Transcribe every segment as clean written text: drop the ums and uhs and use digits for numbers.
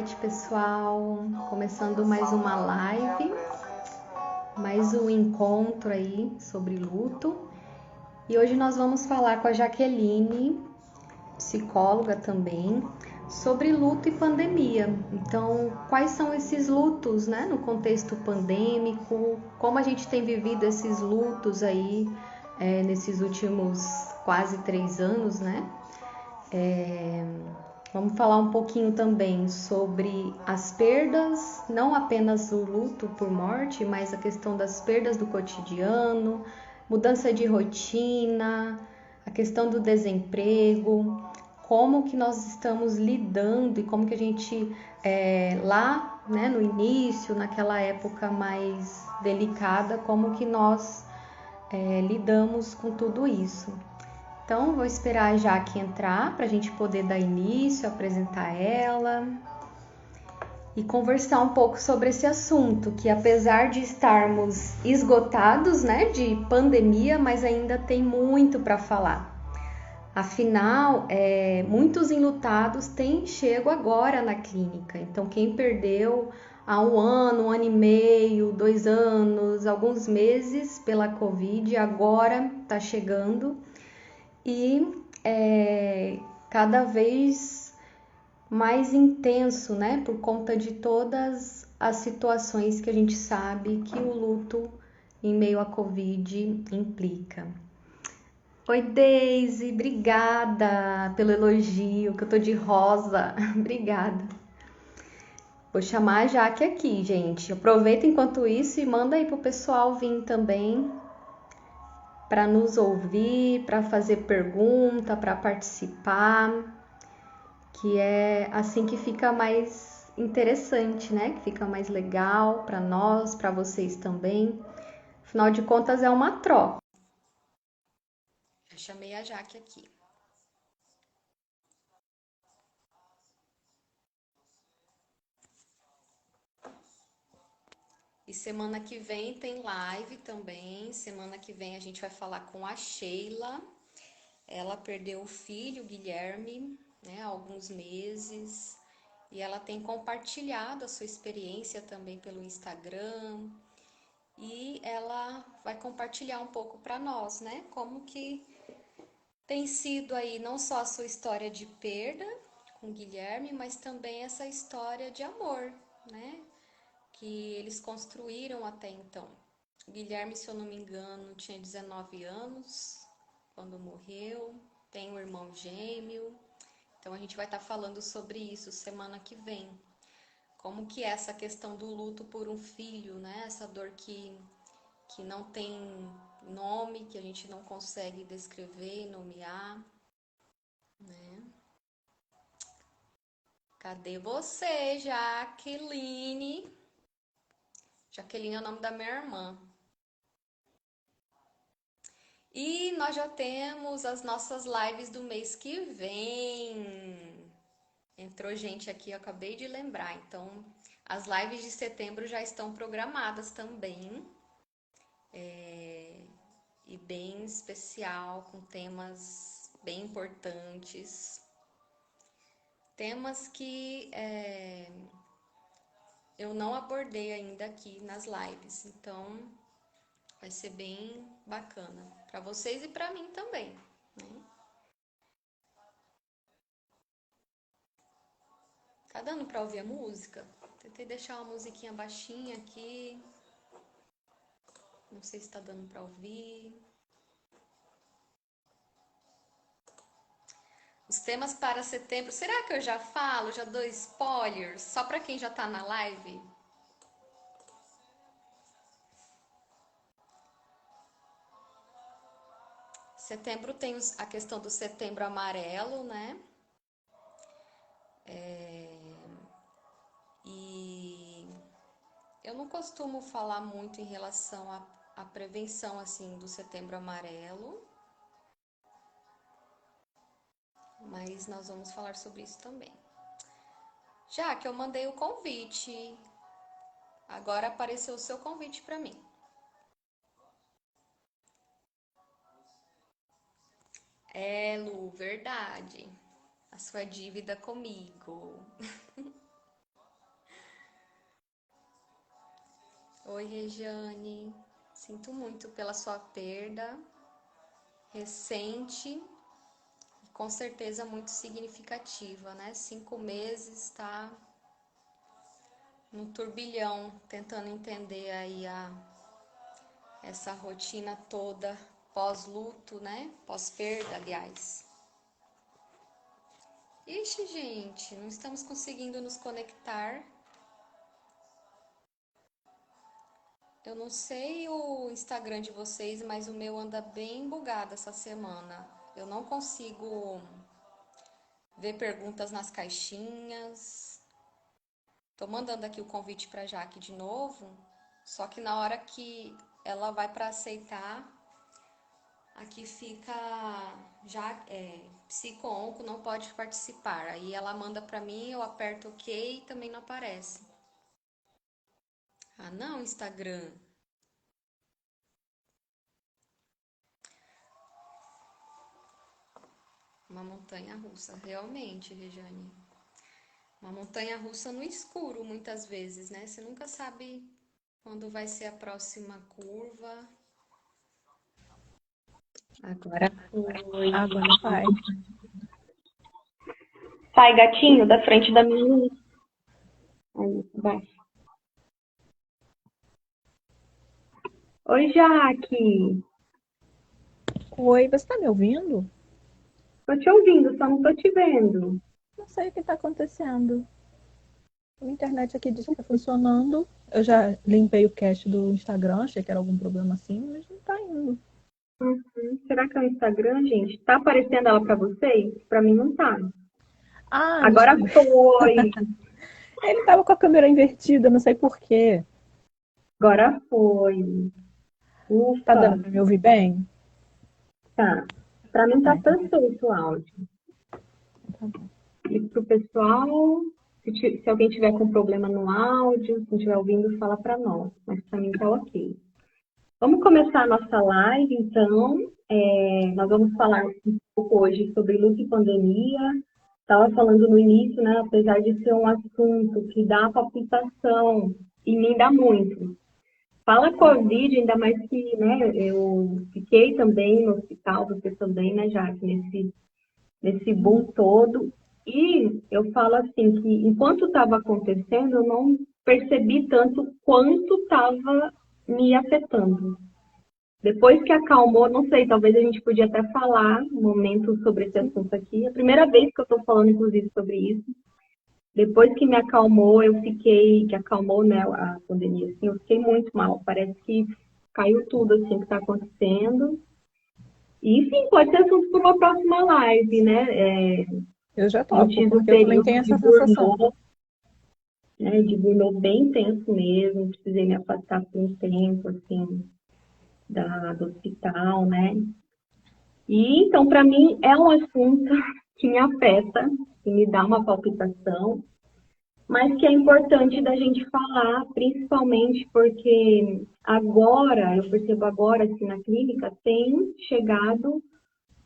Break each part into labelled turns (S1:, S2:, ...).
S1: noite, pessoal. Começando mais uma live, mais um encontro aí sobre luto. E hoje nós vamos falar com a Jaqueline, psicóloga também, sobre luto e pandemia. Então, quais são esses lutos, né, no contexto pandêmico? Como a gente tem vivido esses lutos aí nesses últimos quase 3 anos, né? Vamos falar um pouquinho também sobre as perdas, não apenas o luto por morte, mas a questão das perdas do cotidiano, mudança de rotina, a questão do desemprego, como que nós estamos lidando e como que a gente lá, né, no início, naquela época mais delicada, como que nós lidamos com tudo isso. Então, vou esperar a Jaque entrar para a gente poder dar início, apresentar ela e conversar um pouco sobre esse assunto, que apesar de estarmos esgotados, né, de pandemia, mas ainda tem muito para falar. Afinal, muitos enlutados têm chego agora na clínica. Então, quem perdeu há um ano e meio, 2 anos, alguns meses pela Covid, agora está chegando. E cada vez mais intenso, né? Por conta de todas as situações que a gente sabe que o luto em meio à Covid implica. Oi, Deise, obrigada pelo elogio, que eu tô de rosa. Obrigada. Vou chamar a Jaque aqui, gente. Aproveita enquanto isso e manda aí pro pessoal vir também para nos ouvir, para fazer pergunta, para participar, que é assim que fica mais interessante, né? Que fica mais legal para nós, para vocês também. Afinal de contas, é uma troca. Já chamei a Jaque aqui. E semana que vem tem live também. Semana que vem a gente vai falar com a Sheila. Ela perdeu o filho, Guilherme, né, há alguns meses. E ela tem compartilhado a sua experiência também pelo Instagram. E ela vai compartilhar um pouco para nós, né? Como que tem sido aí não só a sua história de perda com o Guilherme, mas também essa história de amor, né? Que eles construíram até então. O Guilherme, se eu não me engano, tinha 19 anos quando morreu, tem um irmão gêmeo. Então a gente vai estar falando sobre isso semana que vem. Como que é essa questão do luto por um filho, né? Essa dor que não tem nome, que a gente não consegue descrever e nomear, né? Cadê você, Jaqueline? Jaqueline é o nome da minha irmã. E nós já temos as nossas lives do mês que vem. Entrou gente aqui, eu acabei de lembrar. Então, as lives de setembro já estão programadas também. E bem especial, com temas bem importantes. Temas que eu não abordei ainda aqui nas lives. Então, vai ser bem bacana para vocês e para mim também, né? Tá dando para ouvir a música? Tentei deixar uma musiquinha baixinha aqui. Não sei se tá dando para ouvir. Os temas para setembro. Será que eu já falo? Já dou spoilers? Só para quem já tá na live? Setembro tem a questão do setembro amarelo, né? E eu não costumo falar muito em relação à prevenção, assim, do setembro amarelo. Mas nós vamos falar sobre isso também. Já que eu mandei o convite, agora apareceu o seu convite para mim. Lu, verdade. A sua dívida comigo. Oi, Regiane. Sinto muito pela sua perda recente e com certeza muito significativa, né? 5 meses tá no turbilhão, tentando entender aí essa rotina toda pós-luto, né? Pós-perda, aliás. Ixi, gente, não estamos conseguindo nos conectar. Eu não sei o Instagram de vocês, mas o meu anda bem bugado essa semana. Eu não consigo ver perguntas nas caixinhas. Tô mandando aqui o convite para Jaque de novo, só que na hora que ela vai para aceitar, aqui fica já psico-onco não pode participar. Aí ela manda para mim, eu aperto OK e também não aparece. Ah, não, Instagram. Uma montanha russa, realmente, Rejane. Uma montanha russa no escuro, muitas vezes, né? Você nunca sabe quando vai ser a próxima curva.
S2: Agora foi.
S3: Agora vai.
S2: Sai, gatinho, da frente da minha luz. Aí, vai. Oi, Jaque.
S3: Oi, você tá me ouvindo?
S2: Tô te ouvindo, só não tô te vendo.
S3: Não sei o que tá acontecendo. A internet aqui diz que tá funcionando. Eu já limpei o cache do Instagram, achei que era algum problema assim, mas não tá indo.
S2: Será que é o Instagram, gente? Tá aparecendo ela pra vocês? Pra mim não tá.
S3: Ah,
S2: Agora foi.
S3: ele tava com a câmera invertida, não sei por quê.
S2: Agora foi.
S3: Tá
S2: Ufa,
S3: dando pra me ouvir bem?
S2: tá. Pra mim tá
S3: Ah, então
S2: perfeito o áudio.
S3: tá bom.
S2: E pro pessoal, se alguém tiver com problema no áudio, se não estiver ouvindo, fala pra nós. Mas pra mim tá ok. Vamos começar a nossa live, então. Nós vamos falar um pouco hoje sobre luto e pandemia. Estava falando no início, né? Apesar de ser um assunto que dá palpitação e me dá muito. Fala Covid, ainda mais que, né? Eu fiquei também no hospital, você também, né, Jaque, nesse boom todo. E eu falo assim que enquanto estava acontecendo, eu não percebi tanto quanto estava me afetando. Depois que acalmou, não sei, talvez a gente podia até falar um momento sobre esse
S3: Sim.
S2: assunto aqui. É a primeira vez que eu estou falando, inclusive, sobre isso. Depois que me acalmou, que acalmou, né, a pandemia, assim, eu fiquei muito mal. Parece que caiu tudo, assim, que está acontecendo. E, enfim, pode ser assunto para uma próxima live, né?
S3: Eu já
S2: Eu
S3: topo,
S2: tive um
S3: porque eu também
S2: período
S3: tenho
S2: de
S3: essa sensação.
S2: burnout, né, de burnout bem intenso mesmo. Precisei me afastar por um tempo, assim, do hospital, né? E então, para mim, é um assunto que me afeta, que me dá uma palpitação, mas que é importante da gente falar, principalmente porque agora, eu percebo agora, assim, na clínica, tem chegado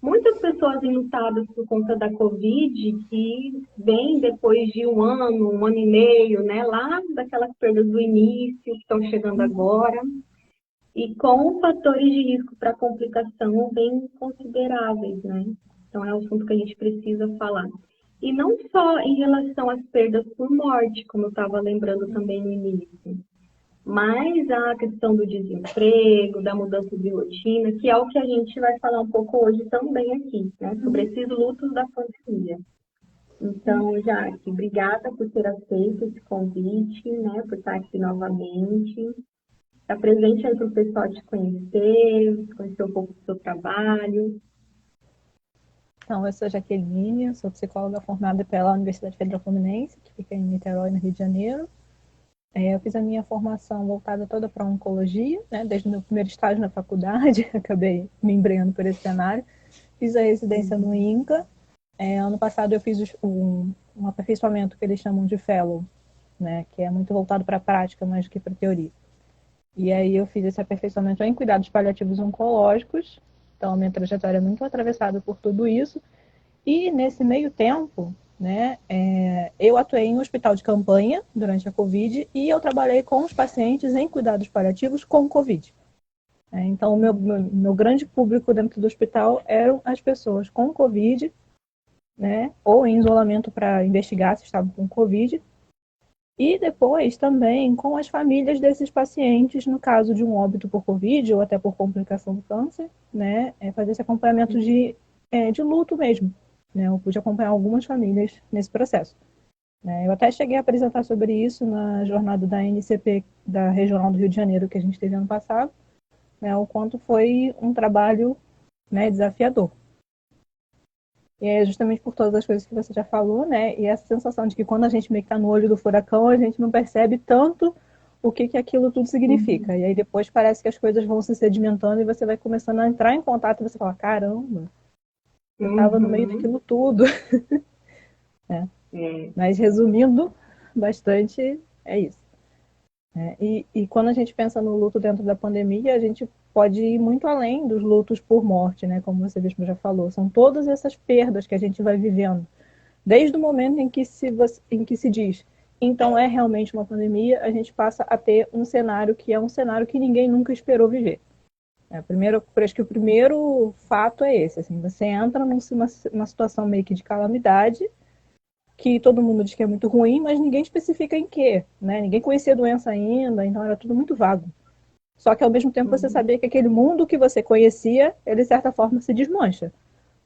S2: muitas pessoas enlutadas por conta da Covid, que vêm depois de um ano e meio, né, lá daquelas perdas do início, que estão chegando agora, e com fatores de risco para complicação bem consideráveis, né? Então é um assunto que a gente precisa falar. E não só em relação às perdas por morte, como eu estava lembrando também no início, mas a questão do desemprego, da mudança de rotina, que é o que a gente vai falar um pouco hoje também aqui, né? Sobre esses lutos da pandemia. Então, Jaque, obrigada por ter aceito esse convite, né? Por estar aqui novamente. Está presente aí para o pessoal te conhecer um pouco do seu trabalho.
S3: Então, eu sou Jaqueline, sou psicóloga formada pela Universidade Federal Fluminense, que fica em Niterói, no Rio de Janeiro. Eu fiz a minha formação voltada toda para oncologia, né? Desde o meu primeiro estágio na faculdade, acabei me embrenhando por esse cenário. Fiz a residência no INCA. Ano passado eu fiz um aperfeiçoamento que eles chamam de fellow, né? Que é muito voltado para a prática mais do que para a teoria. E aí eu fiz esse aperfeiçoamento em cuidados paliativos oncológicos. Então a minha trajetória é muito atravessada por tudo isso. E nesse meio tempo, né? Eu atuei em um hospital de campanha durante a Covid e eu trabalhei com os pacientes em cuidados paliativos com Covid. Então, o meu grande público dentro do hospital eram as pessoas com Covid, né? Ou em isolamento para investigar se estavam com Covid. E depois também com as famílias desses pacientes, no caso de um óbito por Covid ou até por complicação do câncer, né? Fazer esse acompanhamento de luto mesmo. Né? Eu pude acompanhar algumas famílias nesse processo. Eu até cheguei a apresentar sobre isso na jornada da NCP da Regional do Rio de Janeiro que a gente teve ano passado, né? O quanto foi um trabalho, né, desafiador. E é justamente por todas as coisas que você já falou, né? E essa sensação de que quando a gente meio que tá no olho do furacão, a gente não percebe tanto o que aquilo tudo significa. E aí depois parece que as coisas vão se sedimentando e você vai começando a entrar em contato e você fala, caramba, eu estava no meio daquilo tudo. Mas resumindo bastante, é isso. E quando a gente pensa no luto dentro da pandemia, a gente pode ir muito além dos lutos por morte, né? Como você mesmo já falou. São todas essas perdas que a gente vai vivendo. Desde o momento em que se diz, então é realmente uma pandemia, a gente passa a ter um cenário que é um cenário que ninguém nunca esperou viver. Acho que o primeiro fato é esse. Assim, você entra numa situação meio que de calamidade, que todo mundo diz que é muito ruim, mas ninguém especifica em quê, né? Ninguém conhecia a doença ainda, então era tudo muito vago. Só que ao mesmo tempo você sabia que aquele mundo que você conhecia, ele de certa forma se desmancha,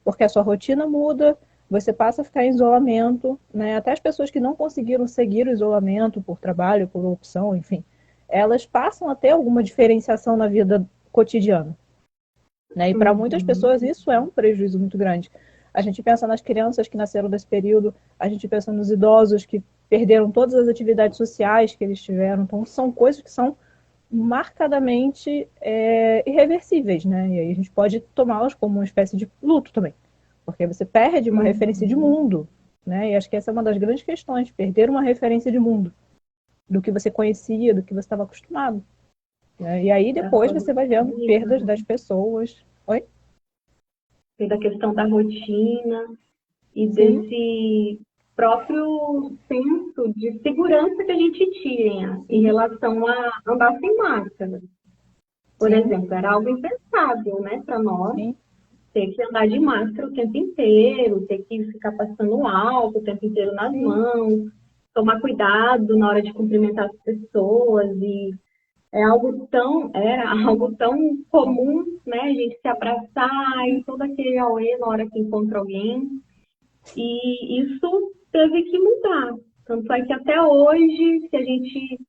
S3: porque a sua rotina muda, você passa a ficar em isolamento, né? Até as pessoas que não conseguiram seguir o isolamento por trabalho, por opção, enfim, elas passam a ter alguma diferenciação na vida cotidiana, né? E para muitas pessoas isso é um prejuízo muito grande. A gente pensa nas crianças que nasceram desse período, a gente pensa nos idosos que perderam todas as atividades sociais que eles tiveram. Então, são coisas que são marcadamente irreversíveis, né? E aí a gente pode tomá-las como uma espécie de luto também, porque você perde uma referência de mundo, né? E acho que essa é uma das grandes questões, perder uma referência de mundo, do que você conhecia, do que você estava acostumado. Né? E aí depois você vai vendo perdas das pessoas. Oi?
S2: Da questão da rotina e desse próprio senso de segurança que a gente tinha em relação a andar sem máscara. Por exemplo, era algo impensável, né, para nós, ter que andar de máscara o tempo inteiro, ter que ficar passando álcool o tempo inteiro nas mãos, tomar cuidado na hora de cumprimentar as pessoas e era algo tão comum, né? A gente se abraçar e todo aquele auê na hora que encontra alguém. E isso teve que mudar. Tanto é que até hoje, se a gente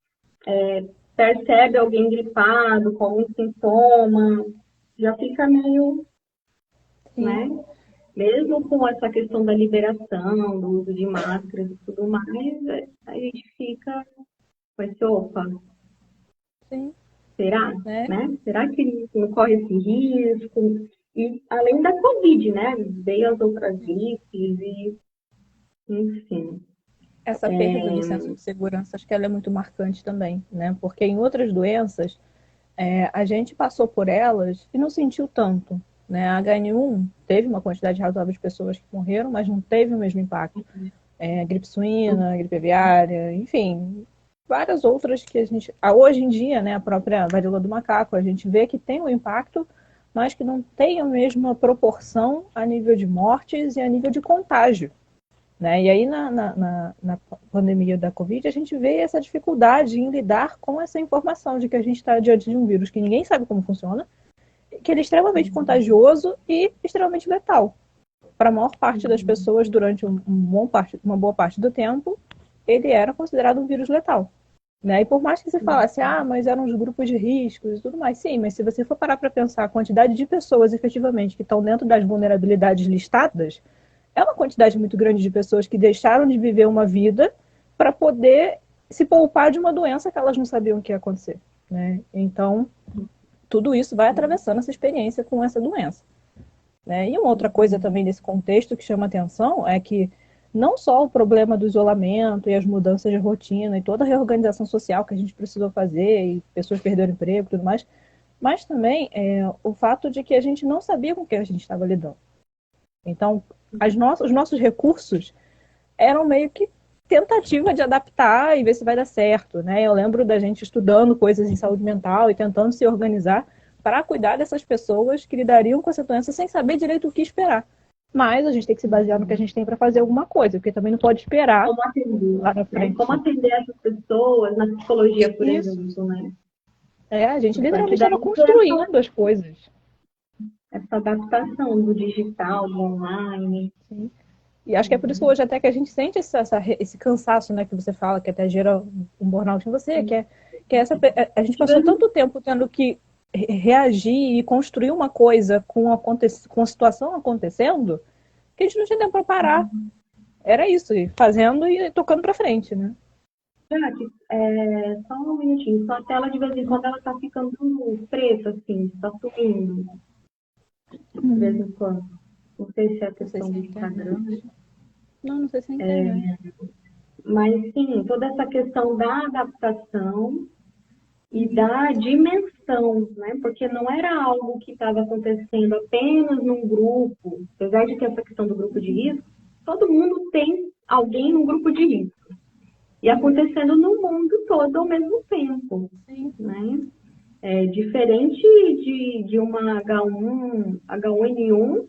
S2: percebe alguém gripado com algum sintoma, já fica meio, né? Mesmo com essa questão da liberação, do uso de máscaras e tudo mais, a gente fica com esse opa.
S3: Sim.
S2: Será? Né? Será que não corre esse risco? E além da Covid, né? Veio as outras gripes e, enfim.
S3: Essa perda do senso de segurança, acho que ela é muito marcante também, né? Porque em outras doenças, a gente passou por elas e não sentiu tanto. Né? A H1N1 teve uma quantidade razoável de pessoas que morreram, mas não teve o mesmo impacto. Gripe suína, gripe aviária, enfim, várias outras que a gente... Hoje em dia, né, a própria varíola do macaco, a gente vê que tem um impacto, mas que não tem a mesma proporção a nível de mortes e a nível de contágio. Né? E aí, na pandemia da Covid, a gente vê essa dificuldade em lidar com essa informação de que a gente está diante de um vírus que ninguém sabe como funciona, que ele é extremamente contagioso e extremamente letal. Para a maior parte das pessoas, durante uma boa parte do tempo, ele era considerado um vírus letal. Né? E por mais que você falasse, mas eram os grupos de riscos e tudo mais, sim, mas se você for parar para pensar a quantidade de pessoas efetivamente que estão dentro das vulnerabilidades listadas, é uma quantidade muito grande de pessoas que deixaram de viver uma vida para poder se poupar de uma doença que elas não sabiam que ia acontecer. Né? Então, tudo isso vai atravessando essa experiência com essa doença. Né? E uma outra coisa também nesse contexto que chama atenção é que não só o problema do isolamento e as mudanças de rotina e toda a reorganização social que a gente precisou fazer e pessoas perderam emprego e tudo mais, mas também o fato de que a gente não sabia com o que a gente estava lidando. Então, os nossos recursos eram meio que tentativa de adaptar e ver se vai dar certo, né? Eu lembro da gente estudando coisas em saúde mental e tentando se organizar para cuidar dessas pessoas que lidariam com essa doença sem saber direito o que esperar. Mas a gente tem que se basear no que a gente tem para fazer alguma coisa, porque também não pode esperar
S2: Como atender,
S3: lá na
S2: né?
S3: frente.
S2: Como atender essas pessoas na psicologia, por
S3: Isso.
S2: exemplo, né?
S3: A gente
S2: Porque
S3: literalmente
S2: daí
S3: estava construindo as coisas.
S2: essa adaptação do digital, do online.
S3: Sim. E acho que é por isso que hoje até que a gente sente esse cansaço, né, que você fala, que até gera um burnout em você, que é a gente passou tanto tempo tendo que reagir e construir uma coisa com a situação acontecendo, que a gente não tinha tempo para parar. Era isso, ir fazendo e tocando para frente, né?
S2: Jacques, só um minutinho. Sua tela, de vez em quando, ela tá ficando preta, assim, tá sumindo, de vez em quando. Não sei se é a
S3: Não sei
S2: questão
S3: se é
S2: do
S3: a
S2: Instagram.
S3: internet. Não sei se é a internet.
S2: Mas, sim, toda essa questão da adaptação e da dimensão, né? Porque não era algo que estava acontecendo apenas num grupo. Apesar de ter essa questão do grupo de risco, todo mundo tem alguém no grupo de risco. E acontecendo no mundo todo ao mesmo tempo,
S3: Sim.
S2: né? Diferente de uma H1N1,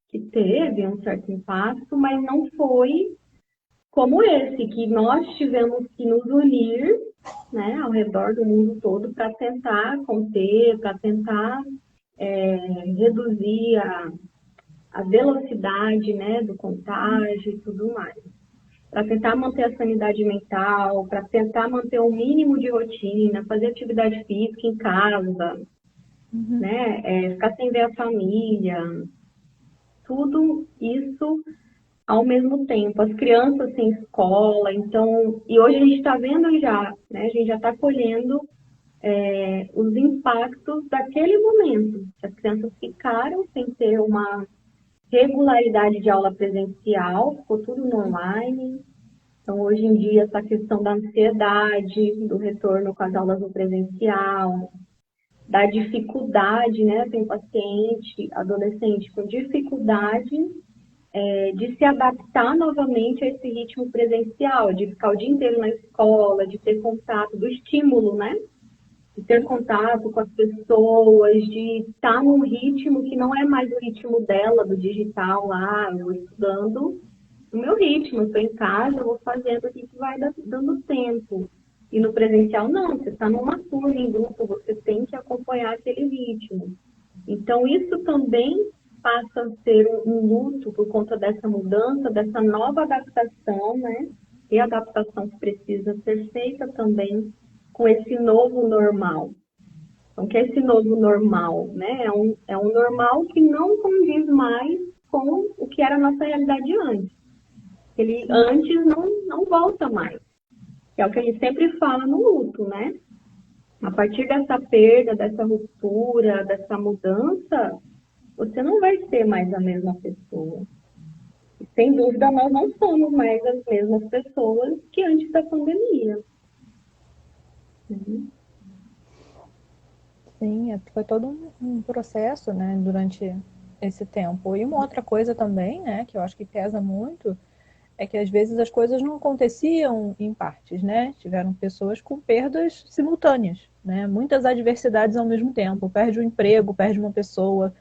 S2: que teve um certo impacto, mas não foi como esse, que nós tivemos que nos unir, né, ao redor do mundo todo para tentar conter, para tentar reduzir a velocidade, né, do contágio e tudo mais. Para tentar manter a sanidade mental, para tentar manter um mínimo de rotina, fazer atividade física em casa, né, ficar sem ver a família, tudo isso ao mesmo tempo. As crianças sem escola, então, e hoje a gente está vendo já, né, a gente já está colhendo os impactos daquele momento. As crianças ficaram sem ter uma regularidade de aula presencial, ficou tudo no online. Então, hoje em dia, essa questão da ansiedade, do retorno com as aulas no presencial, da dificuldade, né? Tem paciente, adolescente com dificuldade de se adaptar novamente a esse ritmo presencial, de ficar o dia inteiro na escola, de ter contato, do estímulo, né? De ter contato com as pessoas, de estar num ritmo que não é mais o ritmo dela, do digital lá, eu estudando no meu ritmo, eu estou em casa, eu vou fazendo aqui que vai dando tempo. E no presencial, não, você está numa turma, em grupo, você tem que acompanhar aquele ritmo. Então, isso também passa a ser um luto por conta dessa mudança, dessa nova adaptação, né? E a adaptação que precisa ser feita também com esse novo normal. Então, que é esse novo normal, né? É um normal que não condiz mais com o que era a nossa realidade antes. Ele antes não volta mais. Que é o que a gente sempre fala no luto, né? A partir dessa perda, dessa ruptura, dessa mudança, você não vai ser mais a mesma pessoa. E, sem dúvida, nós não somos mais as mesmas pessoas que antes da pandemia.
S3: Sim, foi todo um processo, né, durante esse tempo. E uma outra coisa também, né, que eu acho que pesa muito, é que às vezes as coisas não aconteciam em partes, né? Tiveram pessoas com perdas simultâneas, né? Muitas adversidades ao mesmo tempo. Perde um emprego, perde uma pessoa,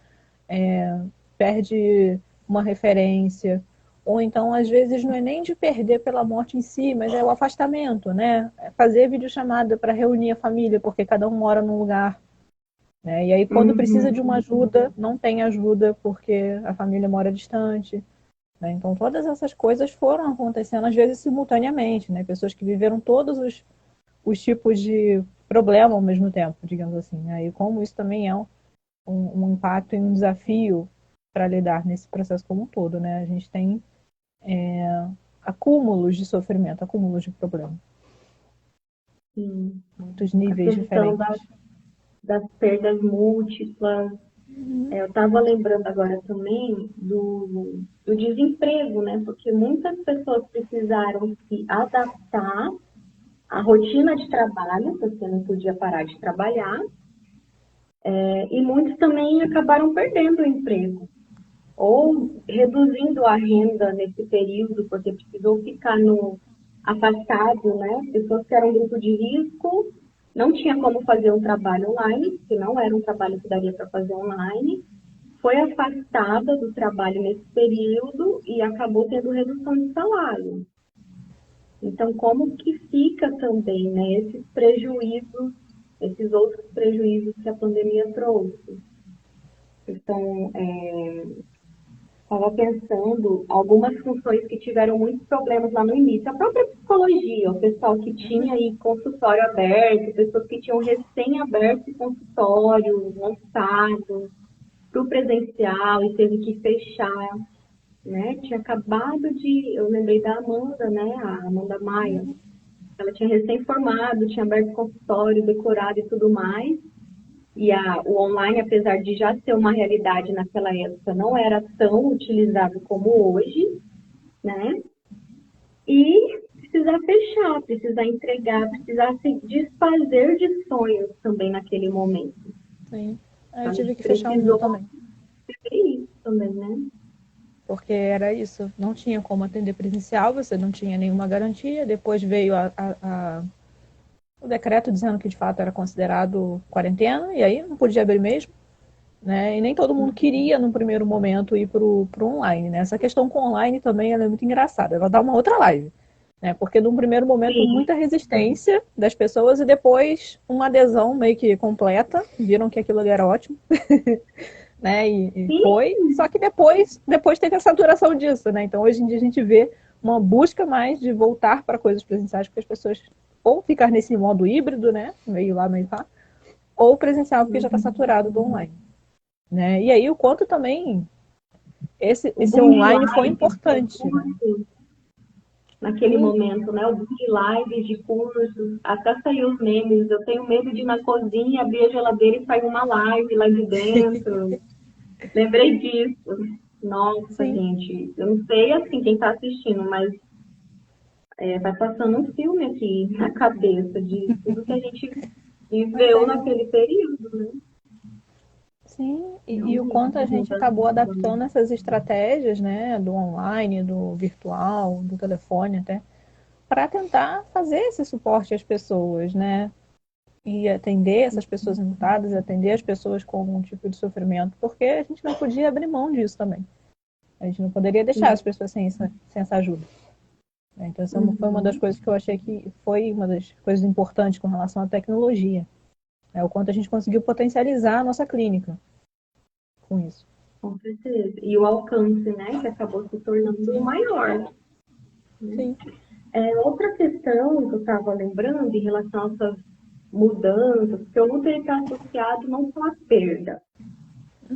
S3: perde uma referência. Ou então, às vezes, não é nem de perder pela morte em si, mas é o afastamento, né? É fazer videochamada para reunir a família, porque cada um mora num lugar, né? E aí, quando precisa de uma ajuda, não tem ajuda porque a família mora distante. Né? Então, todas essas coisas foram acontecendo, às vezes, simultaneamente. Né? Pessoas que viveram todos os tipos de problema ao mesmo tempo, digamos assim. Né? E como isso também é um impacto e um desafio para lidar nesse processo como um todo. Né? A gente tem acúmulos de sofrimento, acúmulos de problema.
S2: Sim.
S3: Muitos
S2: A
S3: níveis
S2: questão
S3: diferentes.
S2: das perdas múltiplas. Eu estava lembrando agora também do desemprego, né? Porque muitas pessoas precisaram se adaptar à rotina de trabalho, porque não podia parar de trabalhar, e muitos também acabaram perdendo o emprego. ou reduzindo a renda nesse período, porque precisou ficar no afastado, né? Pessoas que eram grupo de risco, não tinha como fazer um trabalho online, porque não era um trabalho que daria para fazer online, foi afastada do trabalho nesse período e acabou tendo redução de salário. Então, como que fica também, né, esses prejuízos, esses outros prejuízos que a pandemia trouxe? Então, estava pensando algumas funções que tiveram muitos problemas lá no início. A própria psicologia, o pessoal que tinha aí consultório aberto, pessoas que tinham recém aberto consultório, lançado para o presencial e teve que fechar, né? Tinha acabado de... Eu lembrei da Amanda, né? A Amanda Maia. Ela tinha recém-formado, tinha aberto consultório, decorado e tudo mais. E o online, apesar de já ser uma realidade naquela época, não era tão utilizado como hoje, né? E precisar fechar, precisar entregar, precisar se desfazer de sonhos também naquele momento.
S3: Sim.
S2: A
S3: Eu tive
S2: gente
S3: que fechar o meu também.
S2: fazer isso também, né?
S3: Porque era isso, não tinha como atender presencial, você não tinha nenhuma garantia. Depois veio o decreto dizendo que de fato era considerado quarentena, e aí não podia abrir mesmo, né? E nem todo mundo queria, no primeiro momento, ir para o online, né? Essa questão com online também ela é muito engraçada, ela dá uma outra live, né? Porque num primeiro momento
S2: Sim.
S3: muita resistência das pessoas e depois uma adesão meio que completa, viram que aquilo ali era ótimo. Né? E foi, só que depois teve a saturação disso, né? Então hoje em dia a gente vê uma busca mais de voltar para coisas presenciais, porque as pessoas ou ficar nesse modo híbrido, né? Meio lá, meio cá, ou presencial, porque já está saturado do online, né? E aí o quanto também esse online foi importante, né?
S2: Naquele momento, né? O boom de lives, de cursos, até saiu os memes. Eu tenho medo de ir na cozinha, abrir a geladeira e sair uma live lá de dentro. Lembrei disso. Nossa,
S3: Sim.
S2: gente, eu não sei assim quem está assistindo, mas vai passando um filme aqui na cabeça de tudo que a gente viveu naquele período, né?
S3: Sim, e o quanto a gente acabou adaptando essas estratégias, né, do online, do virtual, do telefone até, para tentar fazer esse suporte às pessoas, né? E atender essas pessoas enlutadas, atender as pessoas com algum tipo de sofrimento, porque a gente não podia abrir mão disso também. A gente não poderia deixar as pessoas sem essa ajuda. Então, essa foi uma das coisas que eu achei que foi uma das coisas importantes com relação à tecnologia. É o quanto a gente conseguiu potencializar a nossa clínica com isso.
S2: Com certeza. E o alcance, né, que acabou se tornando maior.
S3: Sim.
S2: Outra questão que eu estava lembrando em relação a essas mudanças, porque o luto está associado não só à perda,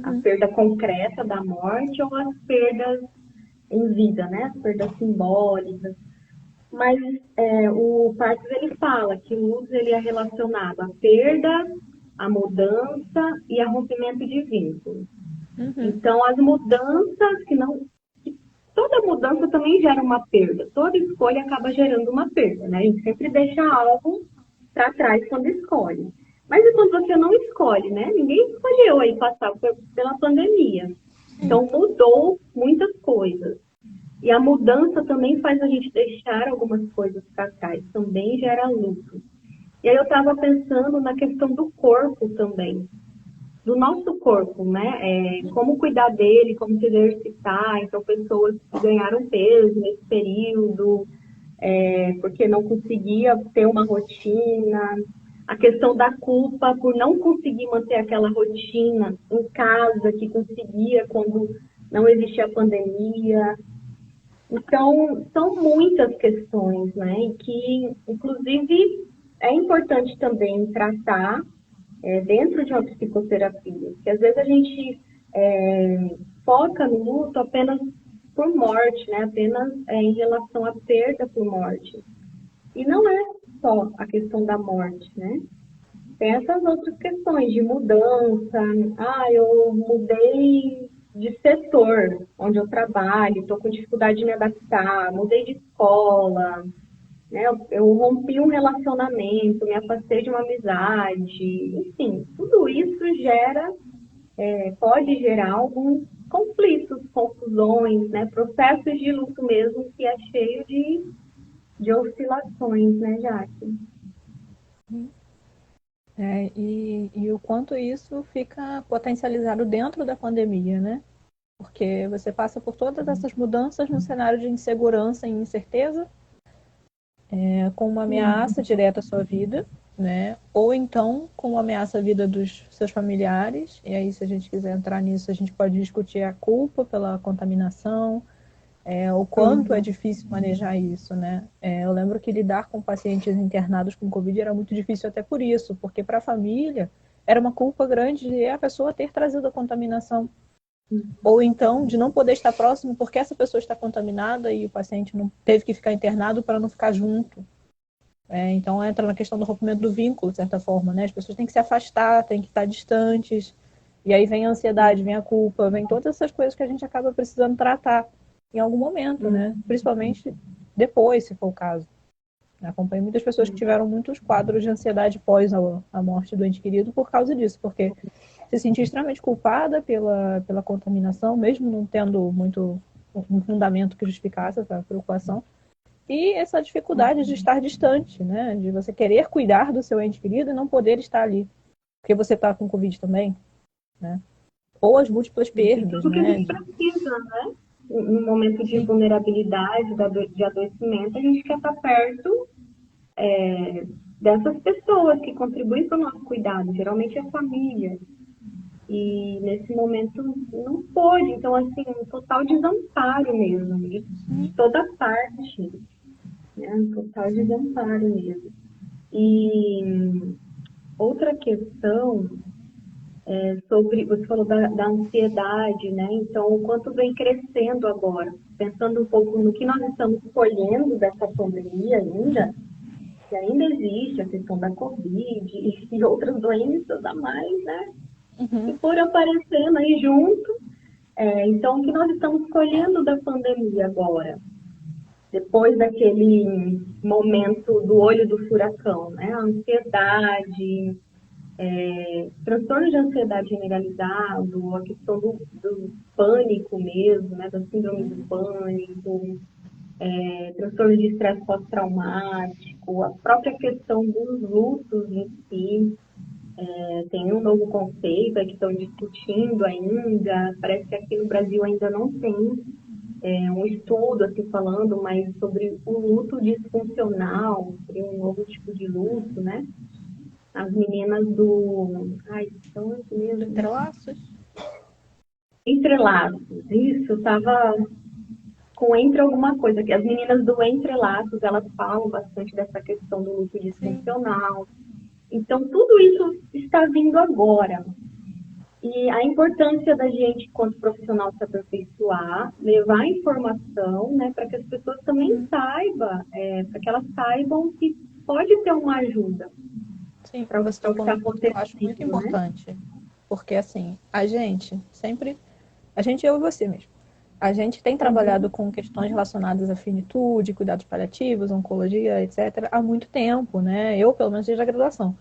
S2: a perda concreta da morte ou as perdas em vida, né, as perdas simbólicas. Mas o Parks ele fala que o luto ele é relacionado à perda, à mudança e a rompimento de vínculos. Então, as mudanças toda mudança também gera uma perda. Toda escolha acaba gerando uma perda, né? A gente sempre deixa algo para trás quando escolhe. Mas e quando você não escolhe, né? Ninguém escolheu aí passar pela pandemia. Então, mudou muitas coisas. E a mudança também faz a gente deixar algumas coisas para trás. Também gera luto. E aí eu estava pensando na questão do corpo também. Do nosso corpo, né? Como cuidar dele, como se exercitar. Então, pessoas que ganharam peso nesse período, porque não conseguia ter uma rotina. A questão da culpa por não conseguir manter aquela rotina em casa, que conseguia quando não existia a pandemia. Então, são muitas questões, né? E que, inclusive, é importante também tratar dentro de uma psicoterapia, porque às vezes a gente foca no luto apenas por morte, né? Apenas em relação à perda por morte. E não é só a questão da morte, né? Tem essas outras questões de mudança. Eu mudei de setor onde eu trabalho, estou com dificuldade de me adaptar, mudei de escola, né? Eu rompi um relacionamento, me afastei de uma amizade, enfim, tudo isso pode gerar algum conflitos, confusões, né? Processos de luto mesmo, que é cheio de oscilações, né, Jaque?
S3: E o quanto isso fica potencializado dentro da pandemia, né? Porque você passa por todas essas mudanças no cenário de insegurança e incerteza, com uma ameaça direta à sua vida, né? Ou então com uma ameaça à vida dos seus familiares. E aí, se a gente quiser entrar nisso, a gente pode discutir a culpa pela contaminação, o quanto é difícil manejar isso, né? Eu lembro que lidar com pacientes internados com Covid era muito difícil até por isso, porque para a família era uma culpa grande de a pessoa ter trazido a contaminação. Ou então de não poder estar próximo porque essa pessoa está contaminada e o paciente não teve que ficar internado para não ficar junto. Então entra na questão do rompimento do vínculo, de certa forma, né? As pessoas têm que se afastar, têm que estar distantes. E aí vem a ansiedade, vem a culpa, vem todas essas coisas que a gente acaba precisando tratar em algum momento, né? Principalmente depois, se for o caso. Eu acompanho muitas pessoas que tiveram muitos quadros de ansiedade pós a morte do ente querido por causa disso, porque se sentia extremamente culpada pela contaminação, mesmo não tendo muito um fundamento que justificasse essa preocupação, e essa dificuldade de estar distante, né? De você querer cuidar do seu ente querido e não poder estar ali, porque você está com Covid também, né? Ou as múltiplas perdas,
S2: Tudo que a
S3: né?
S2: gente precisa, né? Em momento de vulnerabilidade, de adoecimento, a gente quer estar perto dessas pessoas que contribuem para o nosso cuidado, geralmente é a família. E nesse momento não pôde, então assim, um total desamparo mesmo, de toda parte, né? Um total desamparo mesmo. E outra questão sobre, você falou da ansiedade, né? Então, o quanto vem crescendo agora, pensando um pouco no que nós estamos colhendo dessa pandemia ainda, que ainda existe a questão da Covid e outras doenças a mais, né? Que foram aparecendo aí junto. Então, o que nós estamos colhendo da pandemia agora? Depois daquele momento do olho do furacão, né? A ansiedade, transtorno de ansiedade generalizado, a questão do pânico mesmo, né? Da síndrome do pânico, transtorno de estresse pós-traumático, a própria questão dos lutos em si. Tem um novo conceito que estão discutindo ainda, parece que aqui no Brasil ainda não tem um estudo assim falando, mas sobre o luto disfuncional, seria um novo tipo de luto, né? As meninas do... Ai, são as mesmas.
S3: Entrelaços.
S2: Entrelaços, isso, eu tava com entre alguma coisa, que as meninas do Entrelaços, elas falam bastante dessa questão do luto disfuncional. Então, tudo isso está vindo agora. E a importância da gente, enquanto profissional, se aperfeiçoar, levar informação, né, para que as pessoas também saibam, para que elas saibam que pode ter uma ajuda.
S3: Sim,
S2: para
S3: você
S2: o que está
S3: ponto que eu acho muito importante. Né? Porque, assim, a gente, eu e você mesmo, a gente tem trabalhado com questões relacionadas à finitude, cuidados paliativos, oncologia, etc., há muito tempo, né? Eu, pelo menos, desde a graduação.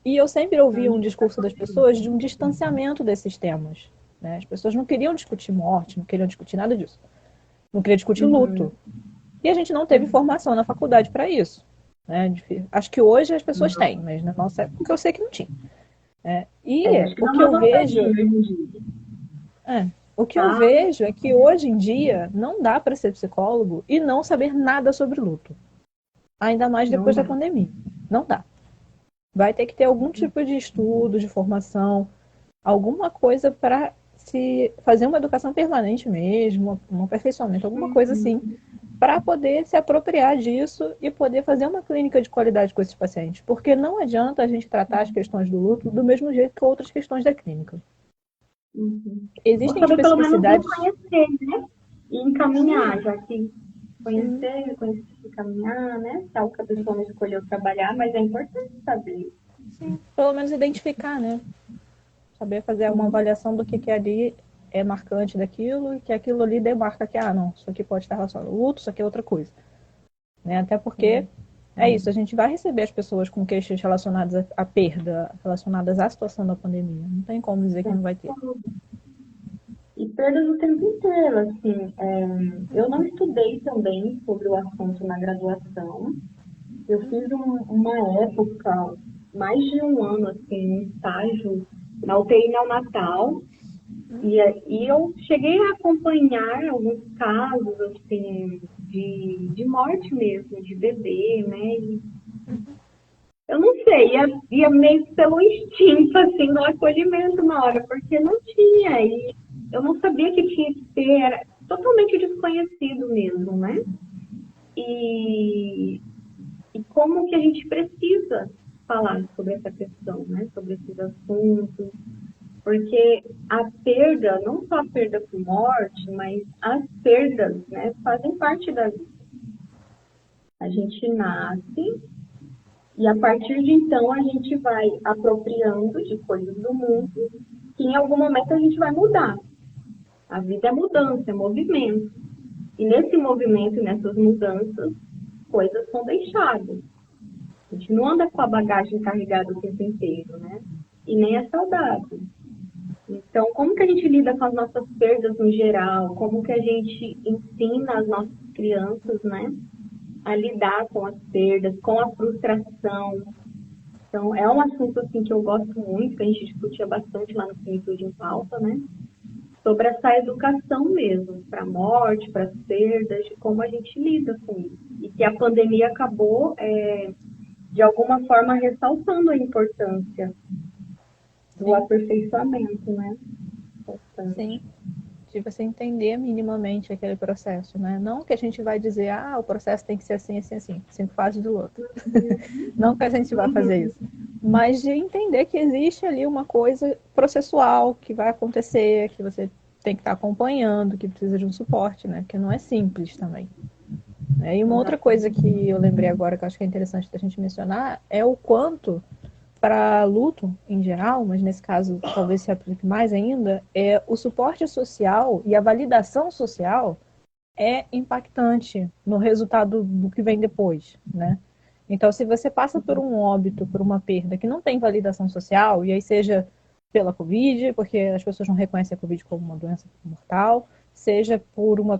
S3: E eu sempre ouvi um discurso das pessoas de um distanciamento desses temas. Né? As pessoas não queriam discutir morte, não queriam discutir nada disso. Não queriam discutir luto. E a gente não teve formação na faculdade para isso. Né? Acho que hoje as pessoas têm, mas na nossa época eu sei que não tinha. O que eu vejo... O que eu vejo é que hoje em dia não dá para ser psicólogo e não saber nada sobre luto. Ainda mais depois da pandemia. Não dá. Vai ter que ter algum tipo de estudo, de formação, alguma coisa para se fazer uma educação permanente mesmo, um aperfeiçoamento, alguma coisa assim, para poder se apropriar disso e poder fazer uma clínica de qualidade com esses pacientes. Porque não adianta a gente tratar as questões do luto do mesmo jeito que outras questões da clínica. Existem
S2: saber pelo menos
S3: especificidades...
S2: reconhecer, né? E encaminhar, já que conhecer, encaminhar, né? Tal que a pessoa não escolheu trabalhar, mas é importante saber.
S3: Sim, pelo menos identificar, né? Saber fazer uma avaliação do que ali é marcante daquilo e que aquilo ali demarca que, não, isso aqui pode estar relacionado ao luto, isso aqui é outra coisa. Né? Até porque é isso, a gente vai receber as pessoas com queixas relacionadas à perda, relacionadas à situação da pandemia. Não tem como dizer que não vai ter.
S2: E perdas o tempo inteiro, assim. Eu não estudei também sobre o assunto na graduação. Eu fiz uma época, mais de um ano, assim, um estágio na UTI neonatal. E eu cheguei a acompanhar alguns casos, assim, de morte mesmo, de bebê, né? E eu não sei, ia meio pelo instinto, assim, do acolhimento na hora, porque não tinha, e eu não sabia que tinha que ter, era totalmente desconhecido mesmo, né? E, e como que a gente precisa falar sobre essa questão, né? Sobre esses assuntos, porque a perda, não só a perda por morte, mas as perdas, né, fazem parte da vida. A gente nasce e a partir de então a gente vai apropriando de coisas do mundo que em algum momento a gente vai mudar. A vida é mudança, é movimento. E nesse movimento, nessas mudanças, coisas são deixadas. A gente não anda com a bagagem carregada o tempo inteiro, né? E nem é saudável. Então, como que a gente lida com as nossas perdas no geral? Como que a gente ensina as nossas crianças, né, a lidar com as perdas, com a frustração? Então, é um assunto assim que eu gosto muito, que a gente discutia bastante lá no Finitude em Pauta, né? Sobre essa educação mesmo, para a morte, para as perdas, de como a gente lida com isso. E que a pandemia acabou, de alguma forma, ressaltando a importância do aperfeiçoamento, né?
S3: Sim, de você entender minimamente aquele processo, né? Não que a gente vai dizer, o processo tem que ser assim, assim, assim, 5 fases do outro. Não que a gente vai fazer isso. Mas de entender que existe ali uma coisa processual que vai acontecer, que você tem que estar acompanhando, que precisa de um suporte, né? Que não é simples também. E uma outra coisa que eu lembrei agora, que eu acho que é interessante da gente mencionar, é o quanto, para luto em geral, mas nesse caso talvez se aplique mais ainda, o suporte social e a validação social é impactante no resultado do que vem depois, né? Então, se você passa por um óbito, por uma perda que não tem validação social, e aí seja pela Covid, porque as pessoas não reconhecem a Covid como uma doença mortal, seja por uma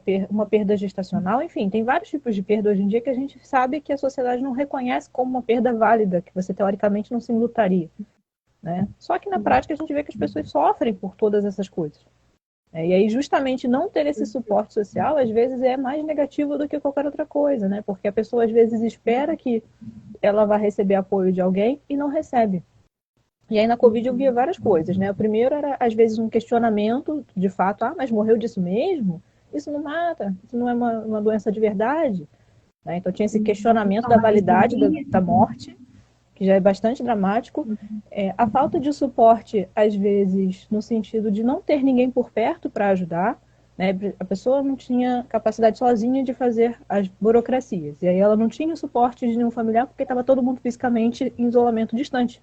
S3: perda gestacional, enfim, tem vários tipos de perda hoje em dia que a gente sabe que a sociedade não reconhece como uma perda válida, que você teoricamente não se enlutaria, né? Só que na prática a gente vê que as pessoas sofrem por todas essas coisas. E aí, justamente, não ter esse suporte social, às vezes, é mais negativo do que qualquer outra coisa, né? Porque a pessoa, às vezes, espera que ela vai receber apoio de alguém e não recebe. E aí, na Covid, eu via várias coisas, né? O primeiro era, às vezes, um questionamento, de fato, mas morreu disso mesmo? Isso não mata? Isso não é uma doença de verdade? Né? Então, tinha esse questionamento da validade da morte, que já é bastante dramático. A falta de suporte, às vezes, no sentido de não ter ninguém por perto para ajudar, né? A pessoa não tinha capacidade sozinha de fazer as burocracias. E aí ela não tinha o suporte de nenhum familiar porque estava todo mundo fisicamente em isolamento distante.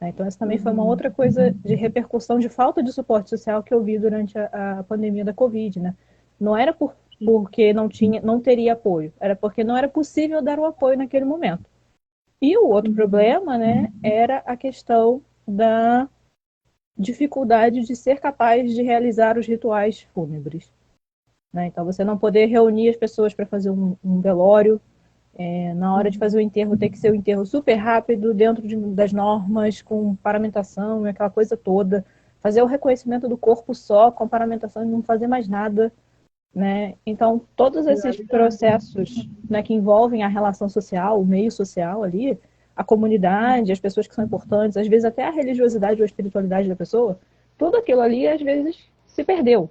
S3: Né? Então, essa também foi uma outra coisa de repercussão de falta de suporte social que eu vi durante a pandemia da Covid. Né? Não era porque não teria apoio, era porque não era possível dar o apoio naquele momento. E o outro problema, né, era a questão da dificuldade de ser capaz de realizar os rituais fúnebres. Né? Então, você não poder reunir as pessoas para fazer um velório, na hora de fazer o enterro, ter que ser um enterro super rápido, dentro das normas, com paramentação e aquela coisa toda. Fazer o reconhecimento do corpo só, com paramentação e não fazer mais nada. Né? Então, todos esses processos, né, que envolvem a relação social, o meio social ali, a comunidade, as pessoas que são importantes, às vezes até a religiosidade ou a espiritualidade da pessoa, tudo aquilo ali, às vezes, se perdeu.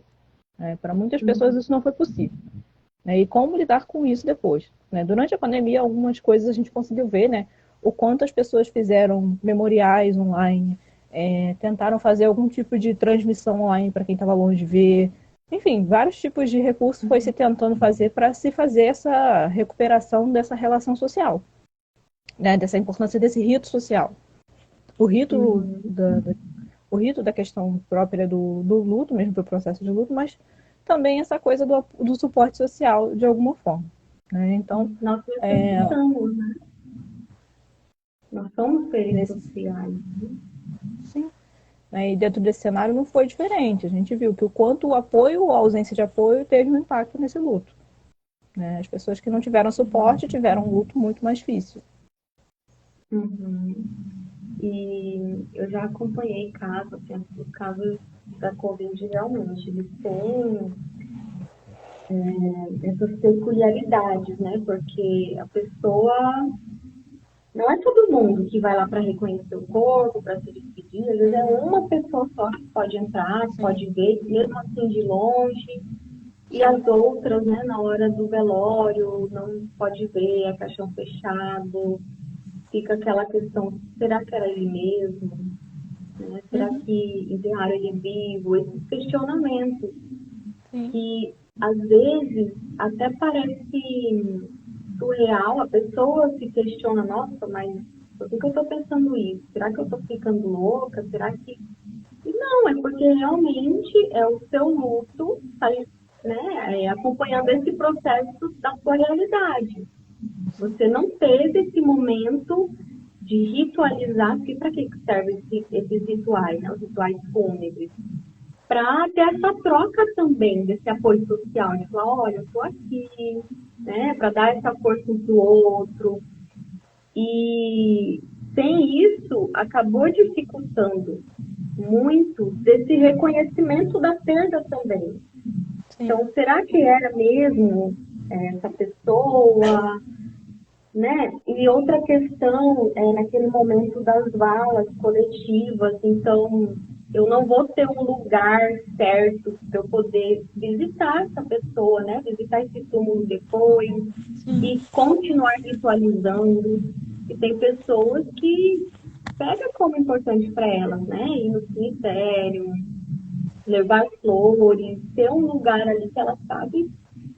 S3: Né? Para muitas pessoas isso não foi possível. Né? E como lidar com isso depois? Né? Durante a pandemia, algumas coisas a gente conseguiu ver, né? O quanto as pessoas fizeram memoriais online, tentaram fazer algum tipo de transmissão online para quem estava longe de ver. Enfim, vários tipos de recursos foi se tentando fazer para se fazer essa recuperação dessa relação social, né? Dessa importância desse rito social. O rito, o rito da questão própria do luto, mesmo do processo de luto, mas também essa coisa do suporte social, de alguma forma. Né? Então,
S2: nós necessitamos, né? Nós somos seres sociais.
S3: Sim. né? E dentro desse cenário não foi diferente. A gente viu que o quanto o apoio ou a ausência de apoio teve um impacto nesse luto, né? As pessoas que não tiveram suporte tiveram um luto muito mais difícil.
S2: Uhum. E eu já acompanhei casos, assim, os casos da Covid realmente, eles têm essas peculiaridades, né? Porque a pessoa, não é todo mundo que vai lá para reconhecer o corpo, para se despedir, às vezes é uma pessoa só que pode entrar, que
S3: Sim.
S2: pode ver, mesmo assim de longe, e as outras, né, na hora do velório, não pode ver, é caixão fechado, fica aquela questão, será que era ele mesmo? Né? Será
S3: Uhum.
S2: que enterraram ele vivo? Esses questionamentos
S3: Sim.
S2: que, às vezes, até parece surreal, a pessoa se questiona, nossa, mas por que eu estou pensando isso? Será que eu estou ficando louca? Será que... E não, é porque realmente é o seu luto, tá, né, acompanhando esse processo da sua realidade. Você não teve esse momento de ritualizar, porque para que servem esses rituais, né? Os rituais fúnebres? Para ter essa troca também desse apoio social, de falar, olha, eu estou aqui, né? Para dar essa força um para o outro. E sem isso, acabou dificultando muito desse reconhecimento da perda também.
S3: Sim.
S2: Então, será que era mesmo essa pessoa? Né? E outra questão é naquele momento das valas coletivas, então eu não vou ter um lugar certo para eu poder visitar essa pessoa, né? Visitar esse túmulo depois
S3: Sim.
S2: e continuar visualizando. E tem pessoas que pega como importante para elas, né? Ir no cemitério, levar flores, ter um lugar ali que ela sabe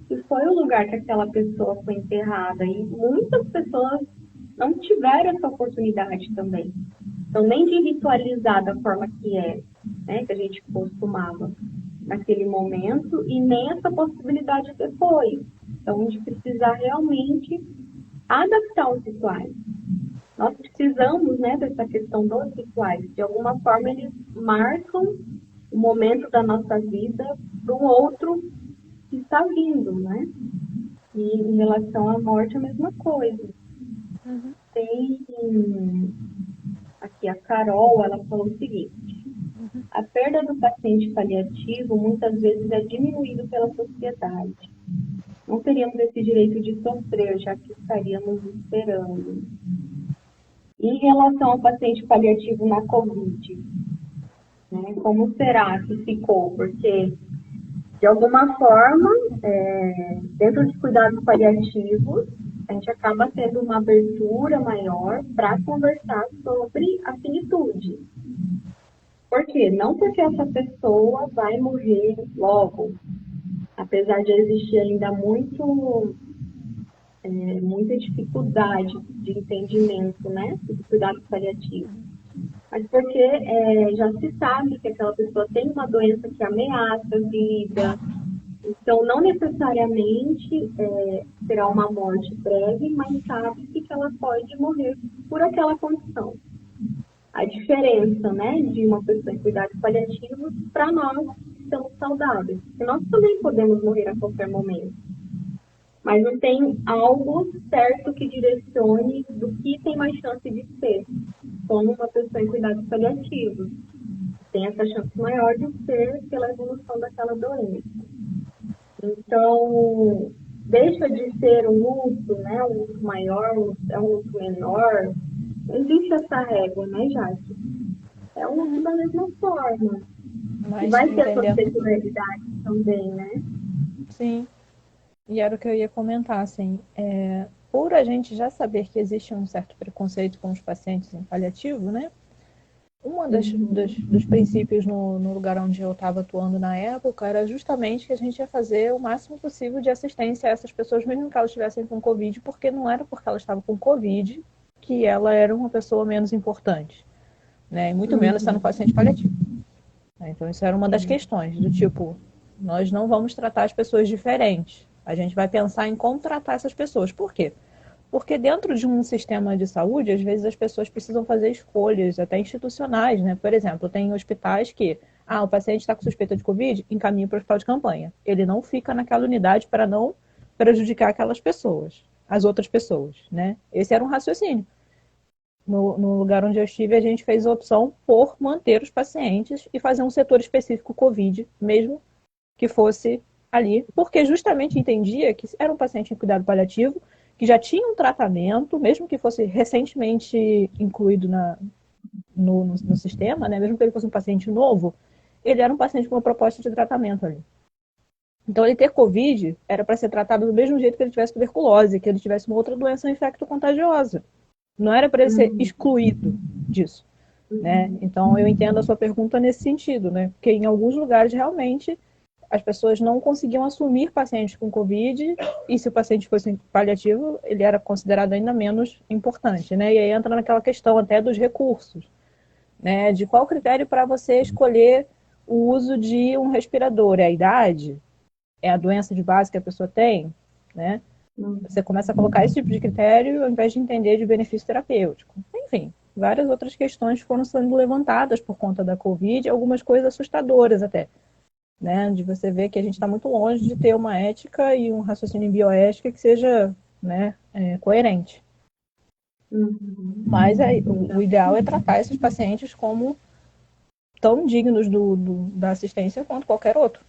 S2: que foi o lugar que aquela pessoa foi enterrada. E muitas pessoas não tiveram essa oportunidade também. Então, nem de ritualizar da forma que é, né, que a gente costumava naquele momento, e nem essa possibilidade depois. Então, a gente precisa realmente adaptar os rituais. Nós precisamos, né, dessa questão dos rituais. De alguma forma, eles marcam o momento da nossa vida para o outro que está vindo, né? E em relação à morte, a mesma coisa.
S3: Uhum.
S2: Tem aqui a Carol, ela falou o seguinte: a perda do paciente paliativo muitas vezes é diminuído pela sociedade. Não teríamos esse direito de sofrer, já que estaríamos esperando. Em relação ao paciente paliativo na Covid, né, como será que ficou? Porque, de alguma forma, dentro dos cuidados paliativos, a gente acaba tendo uma abertura maior para conversar sobre a finitude. Por quê? Não porque essa pessoa vai morrer logo, apesar de existir ainda muita dificuldade de entendimento, né, do cuidado paliativo. Mas porque já se sabe que aquela pessoa tem uma doença que ameaça a vida, então não necessariamente será uma morte breve, mas sabe-se que ela pode morrer por aquela condição. A diferença, né, de uma pessoa em cuidados paliativos para nós que estamos saudáveis, porque nós também podemos morrer a qualquer momento, mas não tem algo certo que direcione do que tem mais chance de ser, como uma pessoa em cuidados paliativos. Tem essa chance maior de ser pela evolução daquela doença. Então, deixa de ser um luto, né? Um luto maior, é um luto menor. Não existe essa régua, né, Jaque? É um luto da mesma forma. E
S3: Mas
S2: vai ter a sua
S3: entendendo.
S2: peculiaridade também, né?
S3: Sim. E era o que eu ia comentar, assim, por a gente já saber que existe um certo preconceito com os pacientes em paliativo, né? Um dos princípios no lugar onde eu estava atuando na época era justamente que a gente ia fazer o máximo possível de assistência a essas pessoas, mesmo que elas estivessem com Covid, porque não era porque ela estava com Covid que ela era uma pessoa menos importante, né? E muito menos sendo paciente paliativo. Então, isso era uma das questões, do tipo, nós não vamos tratar as pessoas diferentes. A gente vai pensar em como tratar essas pessoas. Por quê? Porque dentro de um sistema de saúde, às vezes as pessoas precisam fazer escolhas, até institucionais, né? Por exemplo, tem hospitais que, o paciente está com suspeita de Covid, encaminha para o hospital de campanha. Ele não fica naquela unidade para não prejudicar aquelas pessoas, as outras pessoas, né? Esse era um raciocínio. No lugar onde eu estive, a gente fez a opção por manter os pacientes e fazer um setor específico Covid, mesmo que fosse ali, porque justamente entendia que era um paciente em cuidado paliativo, que já tinha um tratamento, mesmo que fosse recentemente incluído no sistema, né? Mesmo que ele fosse um paciente novo, ele era um paciente com uma proposta de tratamento ali. Então, ele ter Covid era para ser tratado do mesmo jeito que ele tivesse tuberculose, que ele tivesse uma outra doença infecto-contagiosa. Não era para ele ser excluído disso, né? Então, eu entendo a sua pergunta nesse sentido, né? Porque em alguns lugares, realmente, as pessoas não conseguiam assumir pacientes com Covid, e se o paciente fosse paliativo, ele era considerado ainda menos importante, né? E aí entra naquela questão até dos recursos, né? De qual critério para você escolher o uso de um respirador? É a idade? É a doença de base que a pessoa tem, né? Você começa a colocar esse tipo de critério ao invés de entender de benefício terapêutico. Enfim, várias outras questões foram sendo levantadas por conta da Covid, algumas coisas assustadoras até, né? De você ver que a gente está muito longe de ter uma ética e um raciocínio bioética que seja, né, coerente. Mas o ideal é tratar esses pacientes como tão dignos da assistência quanto qualquer outro,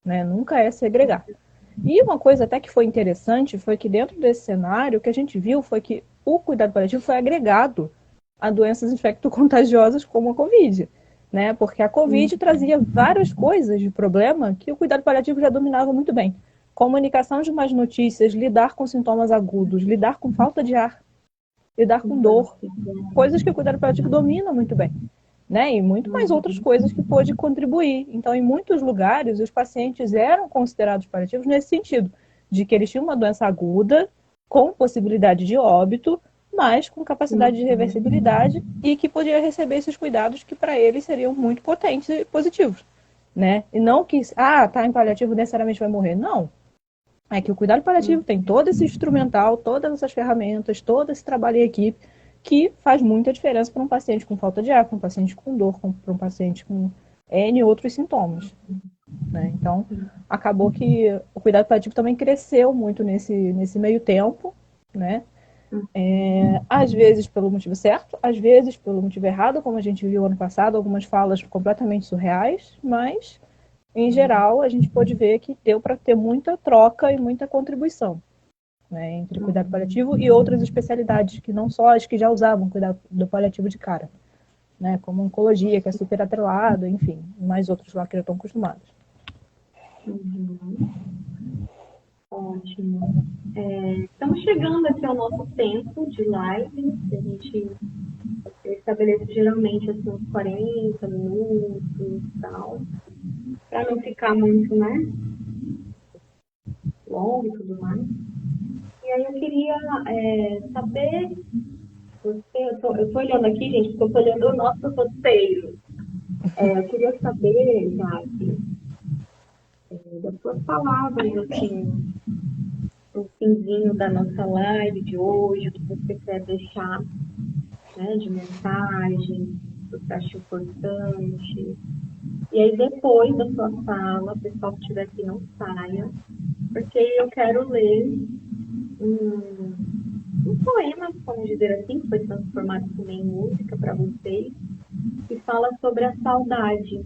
S3: né? Nunca é segregar. E uma coisa até que foi interessante foi que dentro desse cenário, o que a gente viu foi que o cuidado paliativo foi agregado a doenças infecto-contagiosas como a Covid, né? Porque a Covid trazia várias coisas de problema que o cuidado paliativo já dominava muito bem. Comunicação de más notícias, lidar com sintomas agudos, lidar com falta de ar, lidar com dor, coisas que o cuidado paliativo domina muito bem, né? E muito mais outras coisas que pôde contribuir. Então, em muitos lugares, os pacientes eram considerados paliativos nesse sentido, de que eles tinham uma doença aguda, com possibilidade de óbito, mas com capacidade de reversibilidade e que podia receber esses cuidados que para eles seriam muito potentes e positivos, né? E não que, tá em paliativo necessariamente vai morrer. Não. É que o cuidado paliativo tem todo esse instrumental, todas essas ferramentas, todo esse trabalho em equipe que faz muita diferença para um paciente com falta de ar, para um paciente com dor, para um paciente com N outros sintomas, né? Então, acabou que o cuidado paliativo também cresceu muito nesse meio tempo, né? Às vezes pelo motivo certo, às vezes pelo motivo errado, como a gente viu ano passado, algumas falas completamente surreais, mas, em geral, a gente pôde ver que deu para ter muita troca e muita contribuição, né, entre cuidado paliativo e outras especialidades, que não só as que já usavam cuidado paliativo de cara, né, como oncologia, que é super atrelado, enfim, mais outros lá que já estão acostumados.
S2: Ótimo. Estamos chegando aqui ao nosso tempo de live. A gente estabelece geralmente assim, uns 40 minutos e tal, para não ficar muito, né, longo e tudo mais. E aí eu queria saber, eu tô olhando aqui, gente, porque eu tô olhando o nosso roteiro. Eu queria saber, Jacques, das suas palavras, assim, no finzinho da nossa live de hoje, o que você quer deixar, né, de mensagem, o que você acha importante. E aí, depois da sua fala, o pessoal que estiver aqui não saia, porque eu quero ler um poema, vamos dizer assim, que foi transformado também em música para vocês, que fala sobre a saudade.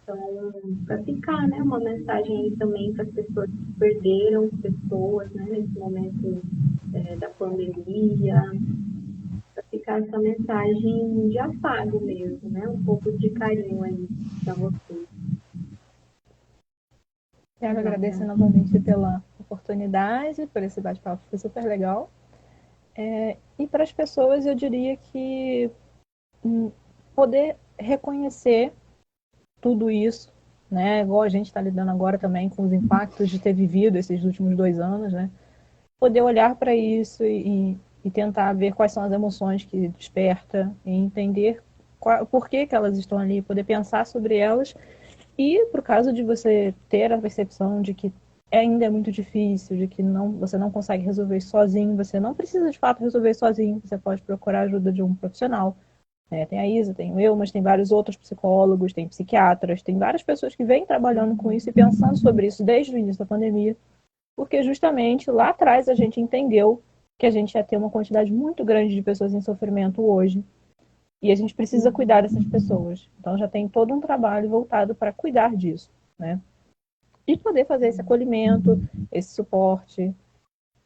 S2: Então, para ficar, né, uma mensagem aí também para as pessoas que perderam pessoas, né, nesse momento da pandemia, para ficar essa mensagem de afago mesmo, né, um pouco de carinho aí para vocês.
S3: Quero agradecer novamente pela oportunidade, por esse bate-papo, foi super legal. E para as pessoas, eu diria que poder reconhecer tudo isso, né? Igual a gente está lidando agora também com os impactos de ter vivido esses últimos 2 anos, né? Poder olhar para isso e tentar ver quais são as emoções que desperta e entender por que elas estão ali, poder pensar sobre elas. E, por caso de você ter a percepção de que ainda é muito difícil, de que você não consegue resolver isso sozinho, você não precisa de fato resolver sozinho, você pode procurar a ajuda de um profissional. Tem a Isa, tem eu, mas tem vários outros psicólogos, tem psiquiatras, tem várias pessoas que vêm trabalhando com isso e pensando sobre isso desde o início da pandemia, porque justamente lá atrás a gente entendeu que a gente ia ter uma quantidade muito grande de pessoas em sofrimento hoje, e a gente precisa cuidar dessas pessoas. Então já tem todo um trabalho voltado para cuidar disso, né? E poder fazer esse acolhimento, esse suporte,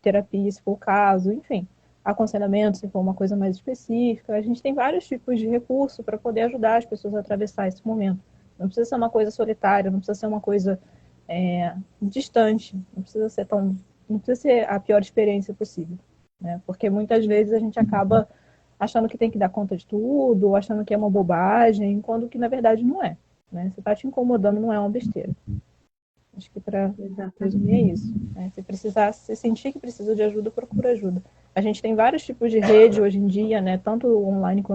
S3: terapia, se for o caso, enfim, aconselhamento, se for uma coisa mais específica. A gente tem vários tipos de recurso para poder ajudar as pessoas a atravessar esse momento. Não precisa ser uma coisa solitária, não precisa ser uma coisa distante, não precisa ser a pior experiência possível, né? Porque muitas vezes a gente acaba achando que tem que dar conta de tudo, ou achando que é uma bobagem, quando que na verdade não é, né? Se está te incomodando, não é uma besteira. Acho que para resumir é isso, né? Se sentir que precisa de ajuda, procura ajuda. A gente tem vários tipos de rede hoje em dia, né? Tanto online quanto